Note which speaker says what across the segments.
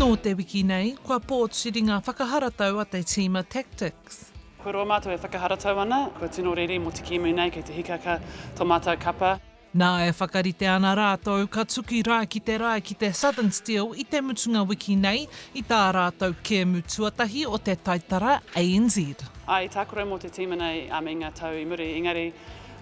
Speaker 1: Nō te wiki nei, kua pōtiri ngā whakaharatau a te tīma Tactix.
Speaker 2: Ko roa mātou e whakaharatau ana, kua tino riri mo te kēmu nei kei te hikaka tō mātou kapa.
Speaker 1: Nā e whakarite ana rātou ka tuki rā ki te Southern Steel i te mutunga wiki nei i tā rātou kēmu tuatahi o te taitara ANZ.
Speaker 2: Ai tākoro mo te tīma nei me ngā tau i muri, engari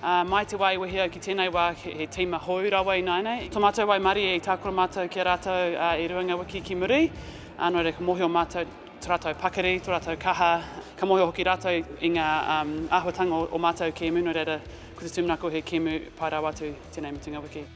Speaker 2: mai te wai wehia ki tēnei wā he tīma hou rāua i nānei. Tō mātou wai mari e tākoro mātou ki rātou i ruanga wiki ki muri. Anō re ka mōhio mātou tō rātou pakari, tō rātou kaha. Ka mōhio hoki rātou i ngā āhuatanga o mātou kēmu no reira. Ko te tūmanako he kēmu pai rā watu tēnei mutunga wiki.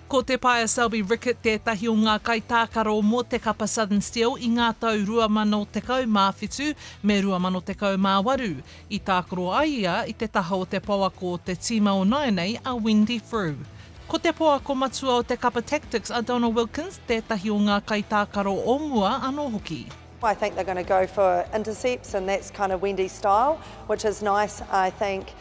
Speaker 1: Ko Te Paea Selby-Rickit tētahi o ngā kaitākaro mō te kapa Southern Steel i ngā tau 2017 me 2018 i tākaro ai ia i te taha o te pauako o te tīma o nonaianei a Windy Frew. Ko te pauako matua o te kapa Tactix a Donna Wilkins tētahi o ngā kaitākaro o mua anō hoki.
Speaker 3: I think they're going to go for intercepts and that's kind of Wendy's style, which is nice. I think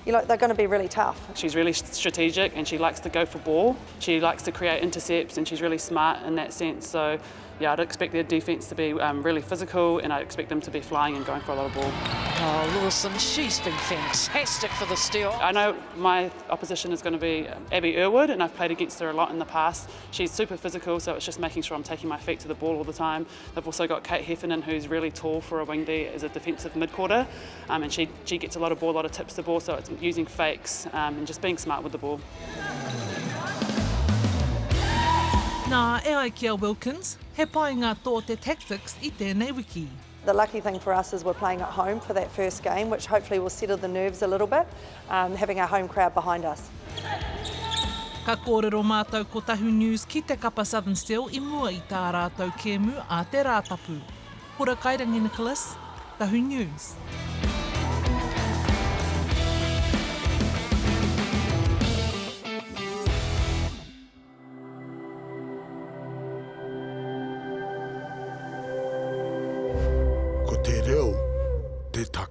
Speaker 3: they're going to be really tough.
Speaker 2: She's really strategic and she likes to go for ball. She likes to create intercepts and she's really smart in that sense. So yeah, I'd expect their defence to be really physical and I expect them to be flying and going for a lot of ball.
Speaker 4: Oh, Lawson, she's been fantastic for the Steel.
Speaker 2: I know my opposition is going to be Abby Irwood and I've played against her a lot in the past. She's super physical, so it's just making sure I'm taking my feet to the ball all the time. They've also got Kate Heffernan, who's really tall for a wingdie as a defensive mid-quarter, and she gets a lot of ball, a lot of tips to ball, so it's using fakes and just being smart with the ball.
Speaker 1: Nā e ai kia Wilkins, he pai ngā tō te Tactix i tēnei wiki.
Speaker 3: The lucky thing for us is we're playing at home for that first game, which hopefully will settle the nerves a little bit, having our home crowd behind us.
Speaker 1: Ka kōrero mātou ko Tahu News ki te kapa Southern Steel i mua i tā rātou kēmu a te rātapu. Hora Kairangi Nicholas, Tahu News.
Speaker 5: Ko te reo, te taka.